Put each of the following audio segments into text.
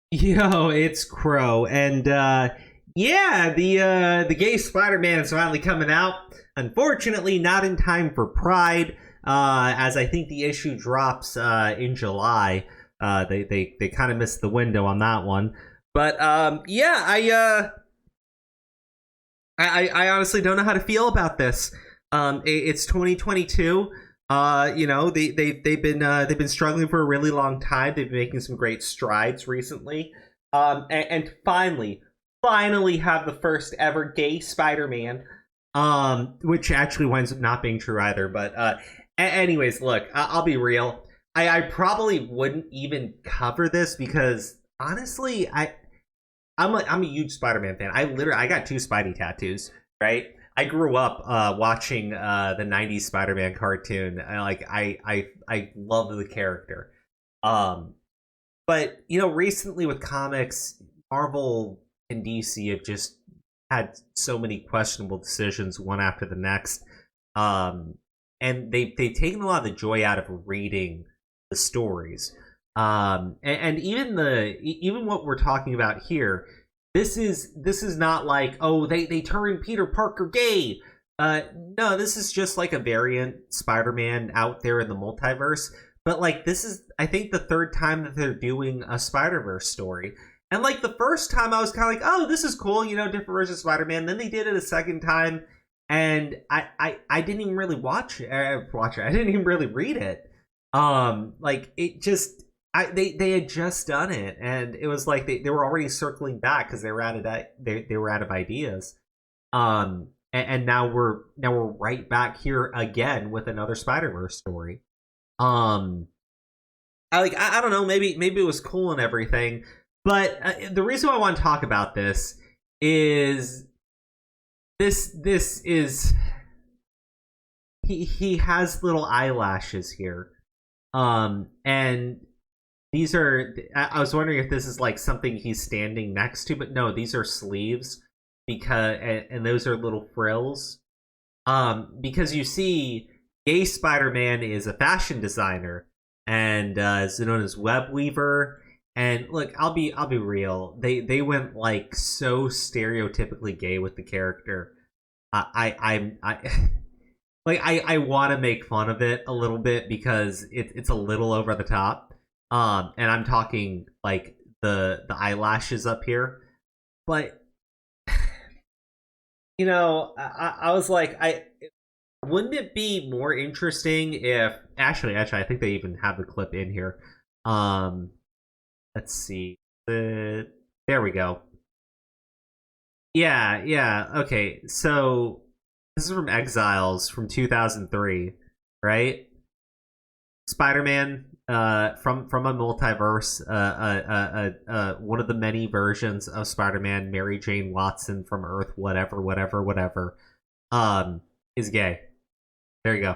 Yo, it's Crow, and yeah, the gay Spider-Man is finally coming out. Unfortunately, not in time for Pride, as I think the issue drops in July. They kind of missed the window on that one, but yeah, I honestly don't know how to feel about this. It's 2022. They've been struggling for a really long time. They've been making some great strides recently. And finally have the first ever gay Spider-Man. Which actually winds up not being true either. But anyways, look, I'll be real. I probably wouldn't even cover this because honestly, I'm a huge Spider-Man fan. I got two Spidey tattoos, right? I grew up watching the '90s Spider-Man cartoon. I love the character. Um, but recently with comics, Marvel and DC have just had so many questionable decisions, one after the next. Um, and they've taken a lot of the joy out of reading the stories. And even what we're talking about here, this is not like, oh, they turned Peter Parker gay. No, this is just like a variant Spider-Man out there in the multiverse. But like, this is, I think, the third time that they're doing a Spider-Verse story. And like the first time, I was kind of like, oh, this is cool, different version of Spider-Man. Then they did it a second time, and I didn't even really watch it. I didn't even really read it. Like it just, they had just done it, and it was like they were already circling back because they were out of ideas. And now we're right back here again with another Spider Verse story. Um, I don't know, maybe it was cool and everything, but the reason why I want to talk about this is this is he has little eyelashes here, and these are, I was wondering if this is like something he's standing next to, but no, these are sleeves, because and those are little frills. Because you see, gay Spider-Man is a fashion designer and is known as web weaver. And look, I'll be real. They went like so stereotypically gay with the character. I like I want to make fun of it a little bit because it's a little over the top. And I'm talking like the eyelashes up here, but I was like, I wouldn't it be more interesting if actually I think they even have the clip in here. Um, let's see. There we go. Yeah. Okay, so this is from Exiles from 2003, right? Spider-Man from a multiverse, one of the many versions of Spider-Man, Mary Jane Watson from Earth, whatever, is gay. There you go.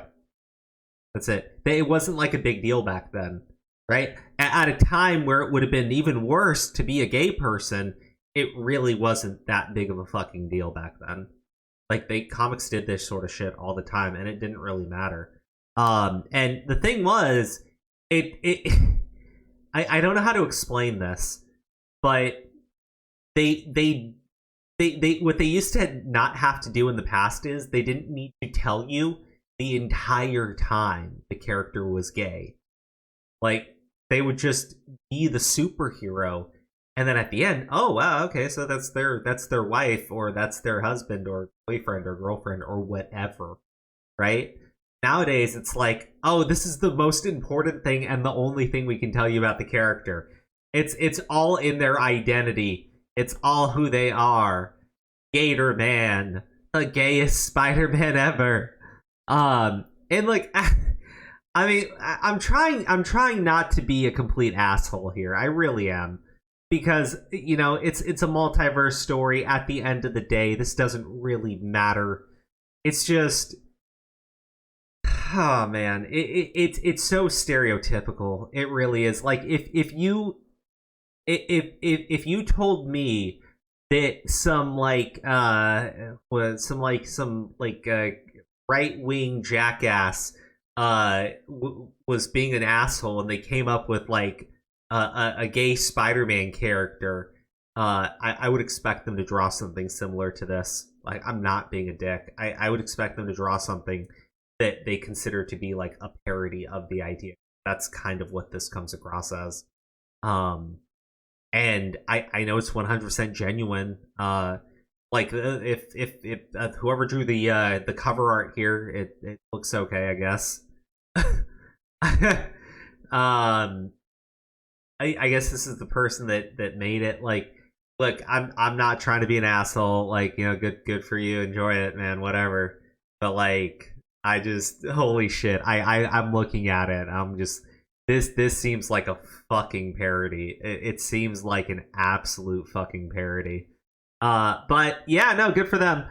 That's it. It wasn't like a big deal back then, right? At a time where it would have been even worse to be a gay person, it really wasn't that big of a fucking deal back then. Like, they comics did this sort of shit all the time, and it didn't really matter. And the thing was, it I don't know how to explain this, but they they what they used to not have to do in the past is they didn't need to tell you the entire time the character was gay. Like, they would just be the superhero, and then at the end, oh wow, okay, so that's their wife, or that's their husband or boyfriend or girlfriend or whatever, right? Nowadays it's like, oh, this is the most important thing and the only thing we can tell you about the character. It's all in their identity. It's all who they are. Gator Man, the gayest Spider-Man ever. And like, I mean, I'm trying not to be a complete asshole here. I really am, because it's a multiverse story. At the end of the day, this doesn't really matter. It's just, oh man, it's so stereotypical. It really is. Like, if you told me that some right wing jackass was being an asshole, and they came up with like a gay Spider-Man character, I would expect them to draw something similar to this. Like, I'm not being a dick. I would expect them to draw something that they consider to be like a parody of the idea. That's kind of what this comes across as. Um, and I know it's 100% genuine. Like if whoever drew the cover art here, it looks okay, I guess. um, I guess this is the person that made it. Like, look, I'm not trying to be an asshole. Like, good for you. Enjoy it, man. Whatever. But like, I just holy shit. I'm looking at it. I'm just this seems like a fucking parody. It seems like an absolute fucking parody. But yeah, no, good for them.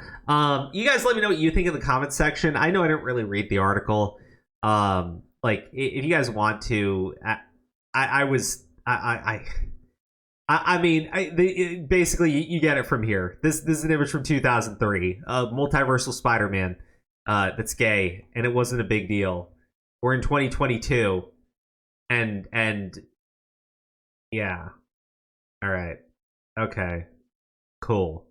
You guys let me know what you think in the comments section. I know I didn't really read the article. Like if you guys want to, I was I mean, basically you get it from here. This is an image from 2003, multiversal Spider-Man, that's gay, and it wasn't a big deal. We're in 2022, and yeah, all right, okay, cool.